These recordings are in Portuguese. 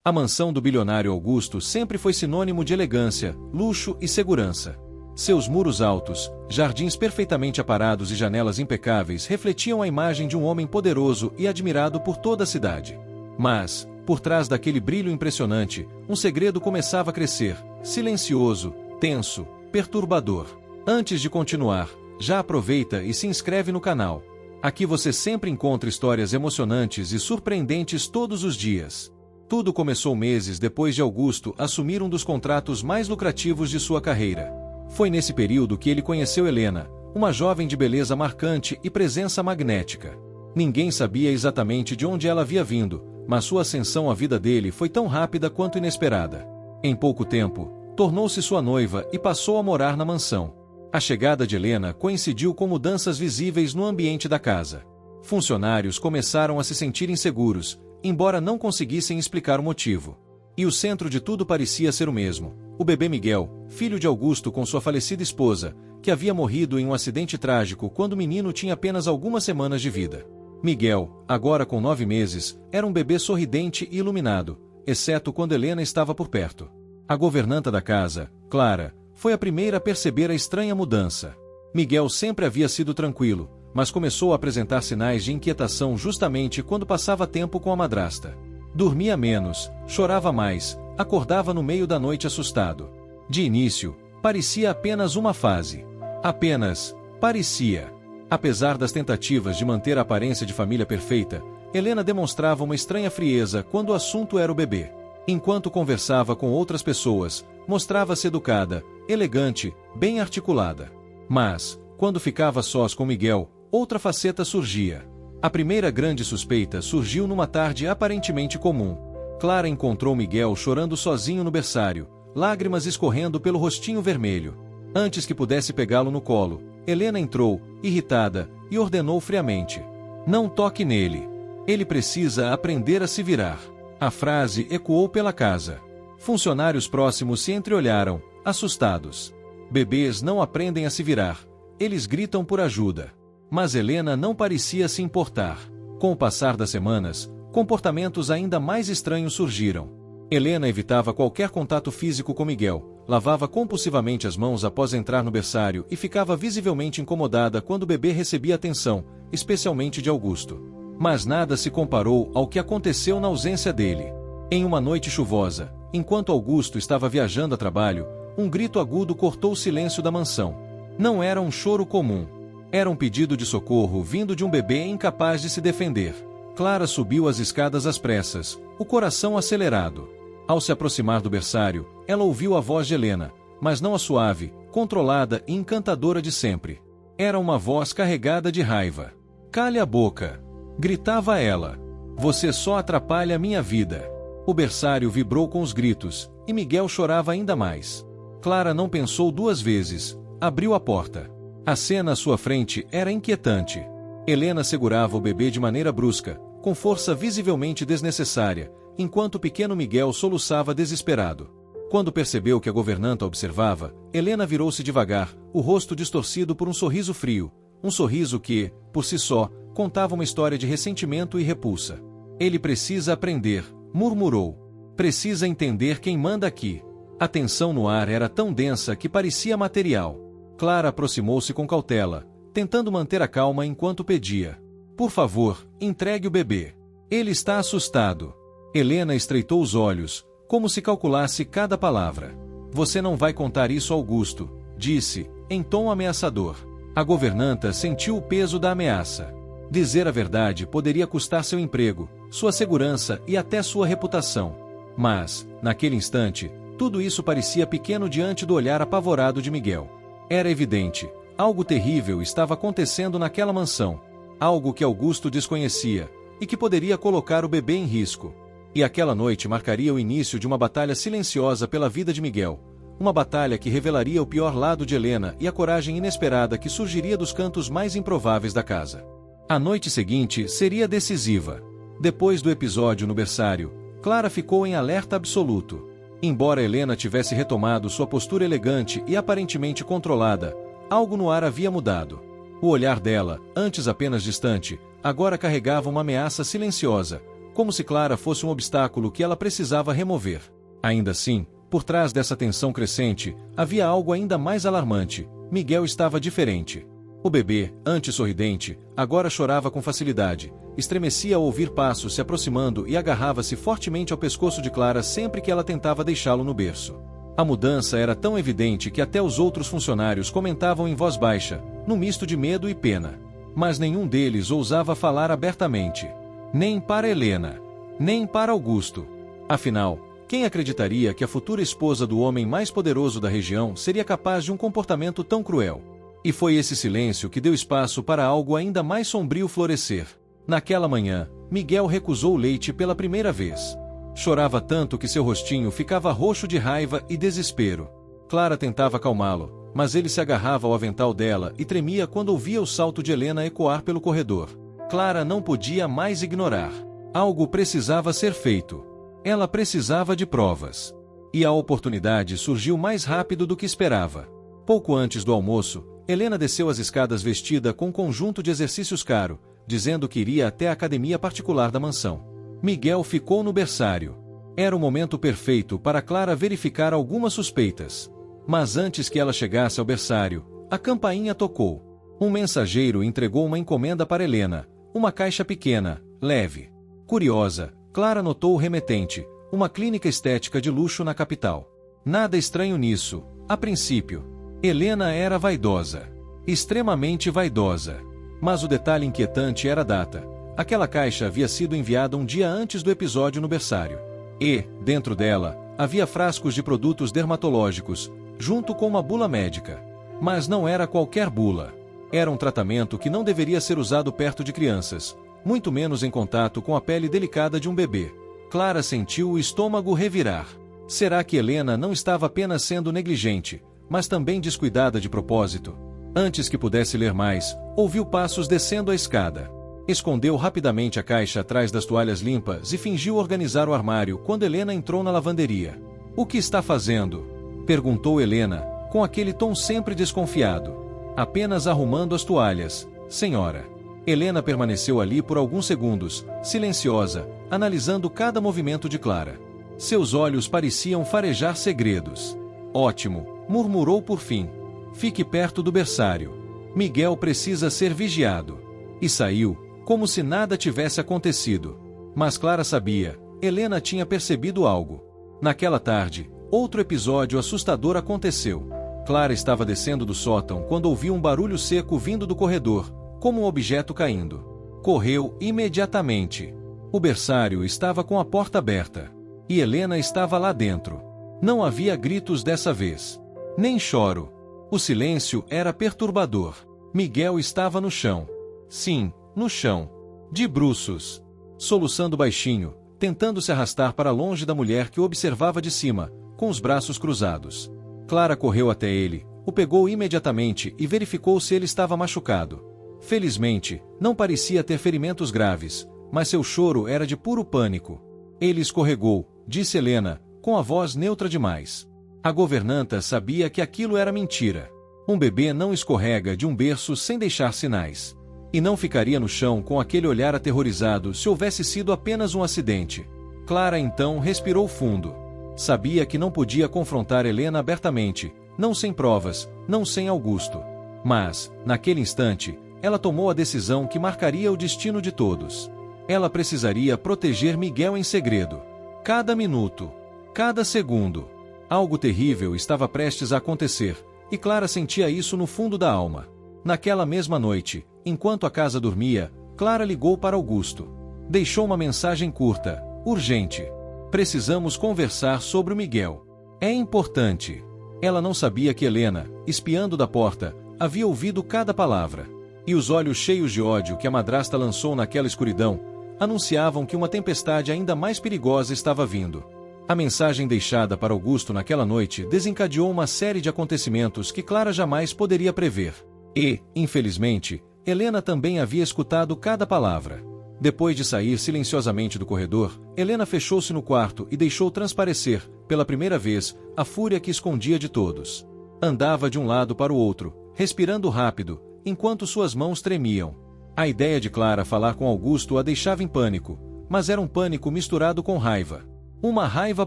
A mansão do bilionário Augusto sempre foi sinônimo de elegância, luxo e segurança. Seus muros altos, jardins perfeitamente aparados e janelas impecáveis refletiam a imagem de um homem poderoso e admirado por toda a cidade. Mas, por trás daquele brilho impressionante, um segredo começava a crescer, silencioso, tenso, perturbador. Antes de continuar, já aproveita e se inscreve no canal. Aqui você sempre encontra histórias emocionantes e surpreendentes todos os dias. Tudo começou meses depois de Augusto assumir um dos contratos mais lucrativos de sua carreira. Foi nesse período que ele conheceu Helena, uma jovem de beleza marcante e presença magnética. Ninguém sabia exatamente de onde ela havia vindo, mas sua ascensão à vida dele foi tão rápida quanto inesperada. Em pouco tempo, tornou-se sua noiva e passou a morar na mansão. A chegada de Helena coincidiu com mudanças visíveis no ambiente da casa. Funcionários começaram a se sentir inseguros, embora não conseguissem explicar o motivo. E o centro de tudo parecia ser o mesmo: o bebê Miguel, filho de Augusto com sua falecida esposa, que havia morrido em um acidente trágico quando o menino tinha apenas algumas semanas de vida. Miguel, agora com 9 meses, era um bebê sorridente e iluminado, exceto quando Helena estava por perto. A governanta da casa, Clara, foi a primeira a perceber a estranha mudança. Miguel sempre havia sido tranquilo, mas começou a apresentar sinais de inquietação justamente quando passava tempo com a madrasta. Dormia menos, chorava mais, acordava no meio da noite assustado. De início, parecia apenas uma fase. Apenas parecia. Apesar das tentativas de manter a aparência de família perfeita, Helena demonstrava uma estranha frieza quando o assunto era o bebê. Enquanto conversava com outras pessoas, mostrava-se educada, elegante, bem articulada. Mas, quando ficava sós com Miguel, outra faceta surgia. A primeira grande suspeita surgiu numa tarde aparentemente comum. Clara encontrou Miguel chorando sozinho no berçário, lágrimas escorrendo pelo rostinho vermelho. Antes que pudesse pegá-lo no colo, Helena entrou, irritada, e ordenou friamente: "Não toque nele. Ele precisa aprender a se virar." A frase ecoou pela casa. Funcionários próximos se entreolharam, assustados. Bebês não aprendem a se virar. Eles gritam por ajuda. Mas Helena não parecia se importar. Com o passar das semanas, comportamentos ainda mais estranhos surgiram. Helena evitava qualquer contato físico com Miguel, lavava compulsivamente as mãos após entrar no berçário e ficava visivelmente incomodada quando o bebê recebia atenção, especialmente de Augusto. Mas nada se comparou ao que aconteceu na ausência dele. Em uma noite chuvosa, enquanto Augusto estava viajando a trabalho, um grito agudo cortou o silêncio da mansão. Não era um choro comum. Era um pedido de socorro vindo de um bebê incapaz de se defender. Clara subiu as escadas às pressas, o coração acelerado. Ao se aproximar do berçário, ela ouviu a voz de Helena, mas não a suave, controlada e encantadora de sempre. Era uma voz carregada de raiva. "Cale a boca!" gritava ela. "Você só atrapalha minha vida." O berçário vibrou com os gritos, e Miguel chorava ainda mais. Clara não pensou 2 vezes, abriu a porta. A cena à sua frente era inquietante. Helena segurava o bebê de maneira brusca, com força visivelmente desnecessária, enquanto o pequeno Miguel soluçava desesperado. Quando percebeu que a governanta observava, Helena virou-se devagar, o rosto distorcido por um sorriso frio, um sorriso que, por si só, contava uma história de ressentimento e repulsa. "Ele precisa aprender", murmurou. "Precisa entender quem manda aqui." A tensão no ar era tão densa que parecia material. Clara aproximou-se com cautela, tentando manter a calma enquanto pedia: "Por favor, entregue o bebê. Ele está assustado." Helena estreitou os olhos, como se calculasse cada palavra. "Você não vai contar isso a Augusto", disse, em tom ameaçador. A governanta sentiu o peso da ameaça. Dizer a verdade poderia custar seu emprego, sua segurança e até sua reputação. Mas, naquele instante, tudo isso parecia pequeno diante do olhar apavorado de Miguel. Era evidente, algo terrível estava acontecendo naquela mansão. Algo que Augusto desconhecia, e que poderia colocar o bebê em risco. E aquela noite marcaria o início de uma batalha silenciosa pela vida de Miguel. Uma batalha que revelaria o pior lado de Helena e a coragem inesperada que surgiria dos cantos mais improváveis da casa. A noite seguinte seria decisiva. Depois do episódio no berçário, Clara ficou em alerta absoluto. Embora Helena tivesse retomado sua postura elegante e aparentemente controlada, algo no ar havia mudado. O olhar dela, antes apenas distante, agora carregava uma ameaça silenciosa, como se Clara fosse um obstáculo que ela precisava remover. Ainda assim, por trás dessa tensão crescente, havia algo ainda mais alarmante: Miguel estava diferente. O bebê, antes sorridente, agora chorava com facilidade, estremecia ao ouvir passos se aproximando e agarrava-se fortemente ao pescoço de Clara sempre que ela tentava deixá-lo no berço. A mudança era tão evidente que até os outros funcionários comentavam em voz baixa, num misto de medo e pena. Mas nenhum deles ousava falar abertamente. Nem para Helena. Nem para Augusto. Afinal, quem acreditaria que a futura esposa do homem mais poderoso da região seria capaz de um comportamento tão cruel? E foi esse silêncio que deu espaço para algo ainda mais sombrio florescer. Naquela manhã, Miguel recusou o leite pela primeira vez. Chorava tanto que seu rostinho ficava roxo de raiva e desespero. Clara tentava acalmá-lo, mas ele se agarrava ao avental dela e tremia quando ouvia o salto de Helena ecoar pelo corredor. Clara não podia mais ignorar. Algo precisava ser feito. Ela precisava de provas. E a oportunidade surgiu mais rápido do que esperava. Pouco antes do almoço, Helena desceu as escadas vestida com um conjunto de exercícios caro, dizendo que iria até a academia particular da mansão. Miguel ficou no berçário. Era o momento perfeito para Clara verificar algumas suspeitas. Mas antes que ela chegasse ao berçário, a campainha tocou. Um mensageiro entregou uma encomenda para Helena, uma caixa pequena, leve. Curiosa, Clara notou o remetente, uma clínica estética de luxo na capital. Nada estranho nisso, a princípio. Helena era vaidosa. Extremamente vaidosa. Mas o detalhe inquietante era a data. Aquela caixa havia sido enviada um dia antes do episódio no berçário. E, dentro dela, havia frascos de produtos dermatológicos, junto com uma bula médica. Mas não era qualquer bula. Era um tratamento que não deveria ser usado perto de crianças, muito menos em contato com a pele delicada de um bebê. Clara sentiu o estômago revirar. Será que Helena não estava apenas sendo negligente, mas também descuidada de propósito? Antes que pudesse ler mais, ouviu passos descendo a escada. Escondeu rapidamente a caixa atrás das toalhas limpas e fingiu organizar o armário quando Helena entrou na lavanderia. "O que está fazendo?" perguntou Helena, com aquele tom sempre desconfiado. "Apenas arrumando as toalhas, senhora." Helena permaneceu ali por alguns segundos, silenciosa, analisando cada movimento de Clara. Seus olhos pareciam farejar segredos. "Ótimo", murmurou por fim. "Fique perto do berçário. Miguel precisa ser vigiado." E saiu, como se nada tivesse acontecido. Mas Clara sabia, Helena tinha percebido algo. Naquela tarde, outro episódio assustador aconteceu. Clara estava descendo do sótão quando ouviu um barulho seco vindo do corredor, como um objeto caindo. Correu imediatamente. O berçário estava com a porta aberta. E Helena estava lá dentro. Não havia gritos dessa vez. Nem choro. O silêncio era perturbador. Miguel estava no chão. Sim, no chão. De bruços. Soluçando baixinho, tentando se arrastar para longe da mulher que o observava de cima, com os braços cruzados. Clara correu até ele, o pegou imediatamente e verificou se ele estava machucado. Felizmente, não parecia ter ferimentos graves, mas seu choro era de puro pânico. "Ele escorregou", disse Helena, com a voz neutra demais. A governanta sabia que aquilo era mentira. Um bebê não escorrega de um berço sem deixar sinais. E não ficaria no chão com aquele olhar aterrorizado se houvesse sido apenas um acidente. Clara então respirou fundo. Sabia que não podia confrontar Helena abertamente, não sem provas, não sem Augusto. Mas, naquele instante, ela tomou a decisão que marcaria o destino de todos. Ela precisaria proteger Miguel em segredo. Cada minuto, cada segundo. Algo terrível estava prestes a acontecer, e Clara sentia isso no fundo da alma. Naquela mesma noite, enquanto a casa dormia, Clara ligou para Augusto. Deixou uma mensagem curta, urgente. "Precisamos conversar sobre o Miguel. É importante." Ela não sabia que Helena, espiando da porta, havia ouvido cada palavra. E os olhos cheios de ódio que a madrasta lançou naquela escuridão, anunciavam que uma tempestade ainda mais perigosa estava vindo. A mensagem deixada para Augusto naquela noite desencadeou uma série de acontecimentos que Clara jamais poderia prever. E, infelizmente, Helena também havia escutado cada palavra. Depois de sair silenciosamente do corredor, Helena fechou-se no quarto e deixou transparecer, pela primeira vez, a fúria que escondia de todos. Andava de um lado para o outro, respirando rápido, enquanto suas mãos tremiam. A ideia de Clara falar com Augusto a deixava em pânico, mas era um pânico misturado com raiva. Uma raiva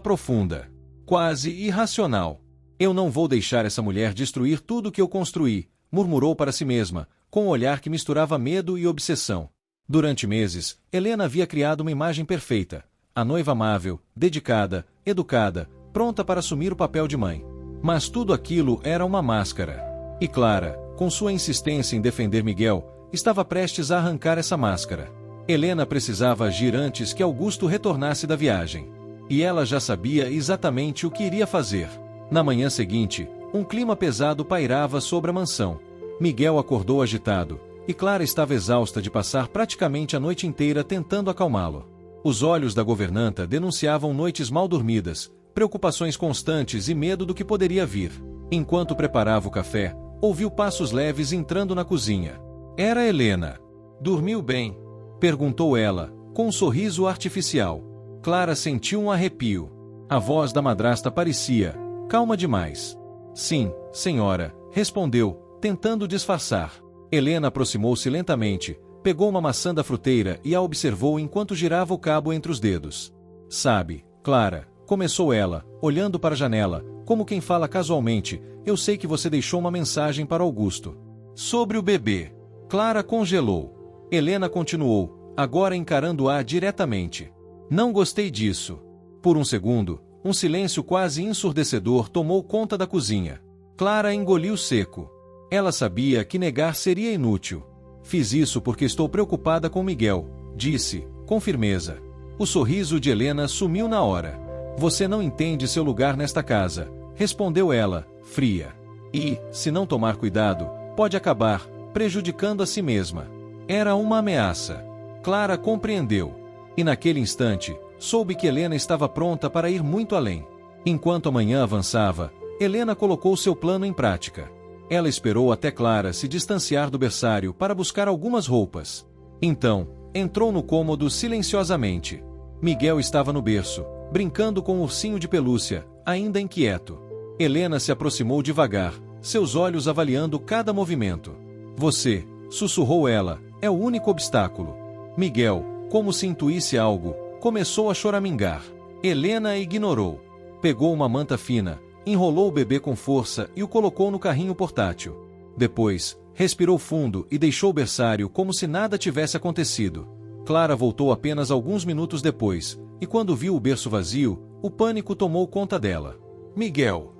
profunda, quase irracional. Eu não vou deixar essa mulher destruir tudo que eu construí, murmurou para si mesma, com um olhar que misturava medo e obsessão. Durante meses, Helena havia criado uma imagem perfeita, a noiva amável, dedicada, educada, pronta para assumir o papel de mãe. Mas tudo aquilo era uma máscara. E Clara, com sua insistência em defender Miguel, estava prestes a arrancar essa máscara. Helena precisava agir antes que Augusto retornasse da viagem. E ela já sabia exatamente o que iria fazer. Na manhã seguinte, um clima pesado pairava sobre a mansão. Miguel acordou agitado, e Clara estava exausta de passar praticamente a noite inteira tentando acalmá-lo. Os olhos da governanta denunciavam noites mal dormidas, preocupações constantes e medo do que poderia vir. Enquanto preparava o café, ouviu passos leves entrando na cozinha. Era Helena. Dormiu bem? Perguntou ela, com um sorriso artificial. Clara sentiu um arrepio. A voz da madrasta parecia calma demais. Sim, senhora, respondeu, tentando disfarçar. Helena aproximou-se lentamente, pegou uma maçã da fruteira e a observou enquanto girava o cabo entre os dedos. Sabe, Clara, começou ela, olhando para a janela, como quem fala casualmente, eu sei que você deixou uma mensagem para Augusto. Sobre o bebê. Clara congelou. Helena continuou, agora encarando-a diretamente. Não gostei disso. Por um segundo, um silêncio quase ensurdecedor tomou conta da cozinha. Clara engoliu seco. Ela sabia que negar seria inútil. Fiz isso porque estou preocupada com Miguel, disse, com firmeza. O sorriso de Helena sumiu na hora. Você não entende seu lugar nesta casa, respondeu ela, fria. E, se não tomar cuidado, pode acabar prejudicando a si mesma. Era uma ameaça. Clara compreendeu. E naquele instante, soube que Helena estava pronta para ir muito além. Enquanto a manhã avançava, Helena colocou seu plano em prática. Ela esperou até Clara se distanciar do berçário para buscar algumas roupas. Então, entrou no cômodo silenciosamente. Miguel estava no berço, brincando com um ursinho de pelúcia, ainda inquieto. Helena se aproximou devagar, seus olhos avaliando cada movimento. Você, sussurrou ela, é o único obstáculo. Miguel, como se intuísse algo, começou a choramingar. Helena ignorou. Pegou uma manta fina, enrolou o bebê com força e o colocou no carrinho portátil. Depois, respirou fundo e deixou o berçário como se nada tivesse acontecido. Clara voltou apenas alguns minutos depois, e quando viu o berço vazio, o pânico tomou conta dela. Miguel!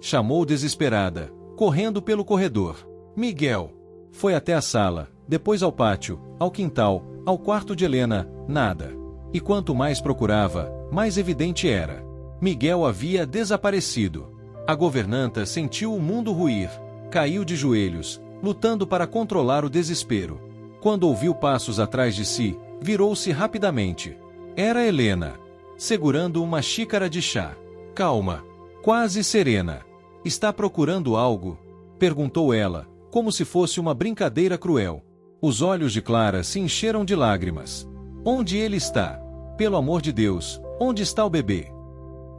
Chamou desesperada, correndo pelo corredor. Miguel! Foi até a sala, depois ao pátio, ao quintal, ao quarto de Helena, nada. E quanto mais procurava, mais evidente era. Miguel havia desaparecido. A governanta sentiu o mundo ruir. Caiu de joelhos, lutando para controlar o desespero. Quando ouviu passos atrás de si, virou-se rapidamente. Era Helena, segurando uma xícara de chá. Calma, quase serena. Está procurando algo? Perguntou ela, como se fosse uma brincadeira cruel. Os olhos de Clara se encheram de lágrimas. Onde ele está? Pelo amor de Deus, onde está o bebê?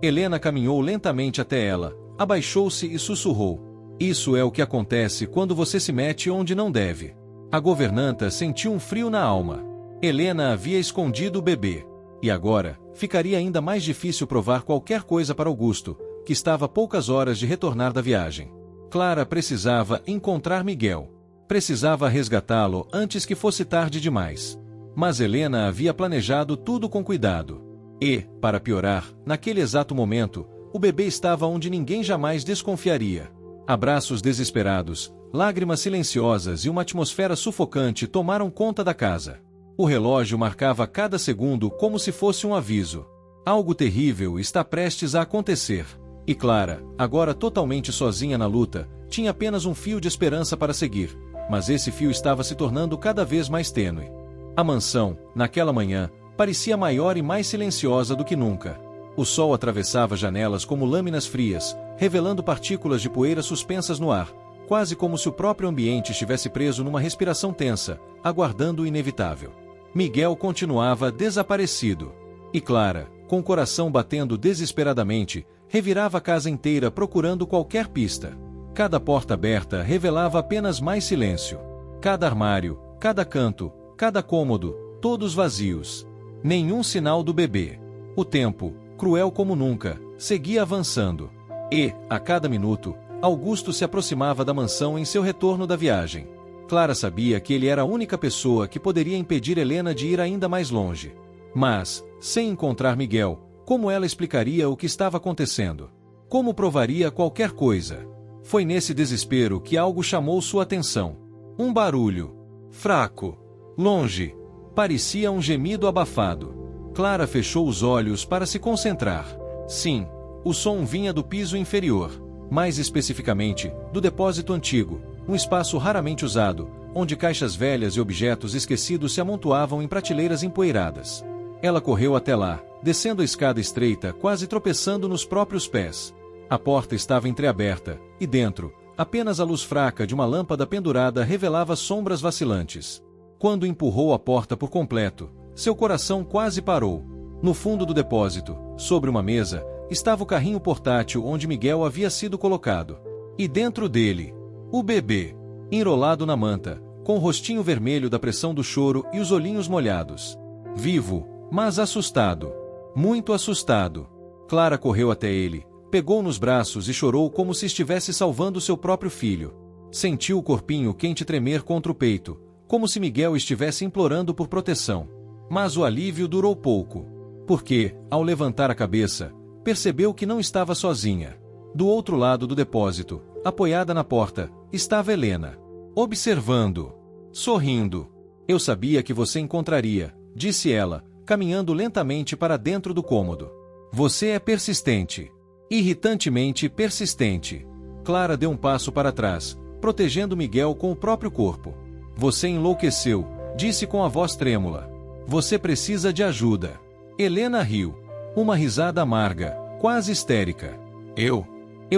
Helena caminhou lentamente até ela, abaixou-se e sussurrou. Isso é o que acontece quando você se mete onde não deve. A governanta sentiu um frio na alma. Helena havia escondido o bebê. E agora, ficaria ainda mais difícil provar qualquer coisa para Augusto, que estava a poucas horas de retornar da viagem. Clara precisava encontrar Miguel. Precisava resgatá-lo antes que fosse tarde demais. Mas Helena havia planejado tudo com cuidado. E, para piorar, naquele exato momento, o bebê estava onde ninguém jamais desconfiaria. Abraços desesperados, lágrimas silenciosas e uma atmosfera sufocante tomaram conta da casa. O relógio marcava cada segundo como se fosse um aviso. Algo terrível está prestes a acontecer. E Clara, agora totalmente sozinha na luta, tinha apenas um fio de esperança para seguir, mas esse fio estava se tornando cada vez mais tênue. A mansão, naquela manhã, parecia maior e mais silenciosa do que nunca. O sol atravessava janelas como lâminas frias, revelando partículas de poeira suspensas no ar, quase como se o próprio ambiente estivesse preso numa respiração tensa, aguardando o inevitável. Miguel continuava desaparecido. E Clara, com o coração batendo desesperadamente, revirava a casa inteira procurando qualquer pista. Cada porta aberta revelava apenas mais silêncio. Cada armário, cada canto, cada cômodo, todos vazios. Nenhum sinal do bebê. O tempo, cruel como nunca, seguia avançando. E, a cada minuto, Augusto se aproximava da mansão em seu retorno da viagem. Clara sabia que ele era a única pessoa que poderia impedir Helena de ir ainda mais longe. Mas, sem encontrar Miguel, como ela explicaria o que estava acontecendo? Como provaria qualquer coisa? Foi nesse desespero que algo chamou sua atenção. Um barulho. Fraco. Longe. Parecia um gemido abafado. Clara fechou os olhos para se concentrar. Sim, o som vinha do piso inferior. Mais especificamente, do depósito antigo, um espaço raramente usado, onde caixas velhas e objetos esquecidos se amontoavam em prateleiras empoeiradas. Ela correu até lá, descendo a escada estreita, quase tropeçando nos próprios pés. A porta estava entreaberta, e dentro, apenas a luz fraca de uma lâmpada pendurada revelava sombras vacilantes. Quando empurrou a porta por completo, seu coração quase parou. No fundo do depósito, sobre uma mesa, estava o carrinho portátil onde Miguel havia sido colocado. E dentro dele, o bebê, enrolado na manta, com o rostinho vermelho da pressão do choro e os olhinhos molhados. Vivo, mas assustado. Muito assustado. Clara correu até ele, pegou nos braços e chorou como se estivesse salvando seu próprio filho. Sentiu o corpinho quente tremer contra o peito, como se Miguel estivesse implorando por proteção. Mas o alívio durou pouco. Porque, ao levantar a cabeça, percebeu que não estava sozinha. Do outro lado do depósito, apoiada na porta, estava Helena. Observando. Sorrindo. Eu sabia que você encontraria, disse ela, caminhando lentamente para dentro do cômodo. Você é persistente. Irritantemente persistente. Clara deu um passo para trás, protegendo Miguel com o próprio corpo. Você enlouqueceu, disse com a voz trêmula. Você precisa de ajuda. Helena riu. Uma risada amarga, quase histérica. Eu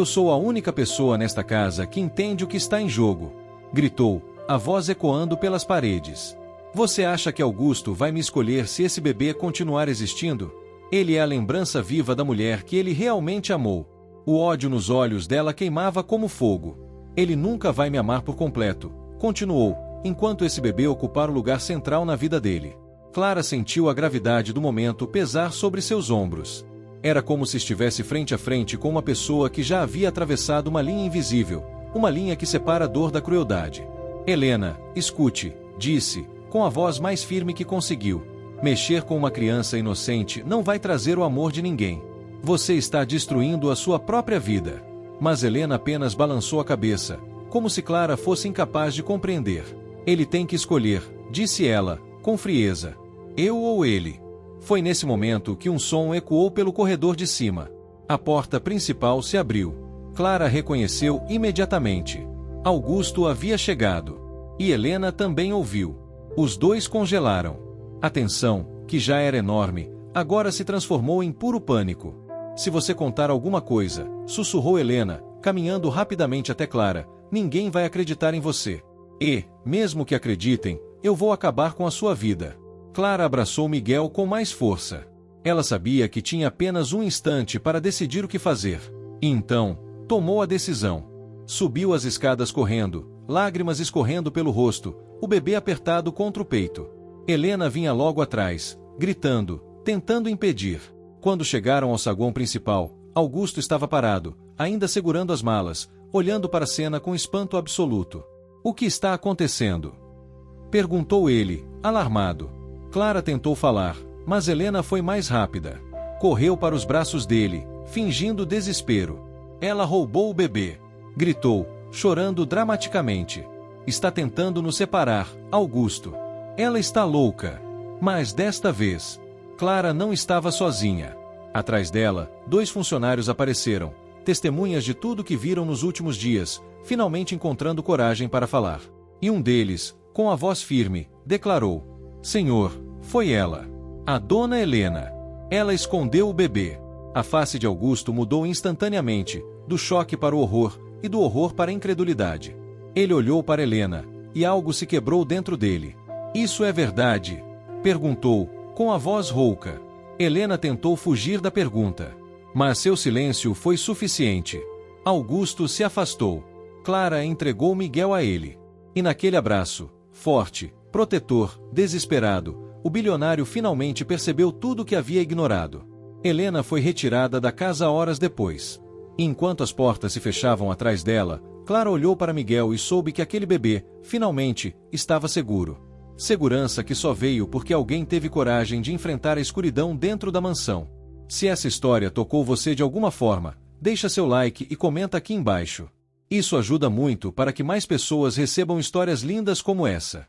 sou a única pessoa nesta casa que entende o que está em jogo. Gritou, a voz ecoando pelas paredes. Você acha que Augusto vai me escolher se esse bebê continuar existindo? Ele é a lembrança viva da mulher que ele realmente amou. O ódio nos olhos dela queimava como fogo. Ele nunca vai me amar por completo, continuou, enquanto esse bebê ocupar o lugar central na vida dele. Clara sentiu a gravidade do momento pesar sobre seus ombros. Era como se estivesse frente a frente com uma pessoa que já havia atravessado uma linha invisível, uma linha que separa a dor da crueldade. Helena, escute, disse, com a voz mais firme que conseguiu. Mexer com uma criança inocente não vai trazer o amor de ninguém. Você está destruindo a sua própria vida. Mas Helena apenas balançou a cabeça, como se Clara fosse incapaz de compreender. Ele tem que escolher, disse ela, com frieza. Eu ou ele? Foi nesse momento que um som ecoou pelo corredor de cima. A porta principal se abriu. Clara reconheceu imediatamente. Augusto havia chegado. E Helena também ouviu. Os dois congelaram. A tensão, que já era enorme, agora se transformou em puro pânico. Se você contar alguma coisa, sussurrou Helena, caminhando rapidamente até Clara, ninguém vai acreditar em você. E, mesmo que acreditem, eu vou acabar com a sua vida. Clara abraçou Miguel com mais força. Ela sabia que tinha apenas um instante para decidir o que fazer. E então, tomou a decisão. Subiu as escadas correndo, lágrimas escorrendo pelo rosto, o bebê apertado contra o peito. Helena vinha logo atrás, gritando, tentando impedir. Quando chegaram ao saguão principal, Augusto estava parado, ainda segurando as malas, olhando para a cena com espanto absoluto. O que está acontecendo? Perguntou ele, alarmado. Clara tentou falar, mas Helena foi mais rápida. Correu para os braços dele, fingindo desespero. Ela roubou o bebê. Gritou, chorando dramaticamente. Está tentando nos separar, Augusto. Ela está louca. Mas desta vez, Clara não estava sozinha. Atrás dela, 2 funcionários apareceram, testemunhas de tudo que viram nos últimos dias, finalmente encontrando coragem para falar. E um deles, com a voz firme, declarou: Senhor, foi ela. A dona Helena. Ela escondeu o bebê. A face de Augusto mudou instantaneamente, do choque para o horror, e do horror para a incredulidade. Ele olhou para Helena, e algo se quebrou dentro dele. Isso é verdade? Perguntou, com a voz rouca. Helena tentou fugir da pergunta. Mas seu silêncio foi suficiente. Augusto se afastou. Clara entregou Miguel a ele. E naquele abraço, forte, protetor, desesperado, o bilionário finalmente percebeu tudo o que havia ignorado. Helena foi retirada da casa horas depois. Enquanto as portas se fechavam atrás dela, Clara olhou para Miguel e soube que aquele bebê, finalmente, estava seguro. Segurança que só veio porque alguém teve coragem de enfrentar a escuridão dentro da mansão. Se essa história tocou você de alguma forma, deixa seu like e comenta aqui embaixo. Isso ajuda muito para que mais pessoas recebam histórias lindas como essa.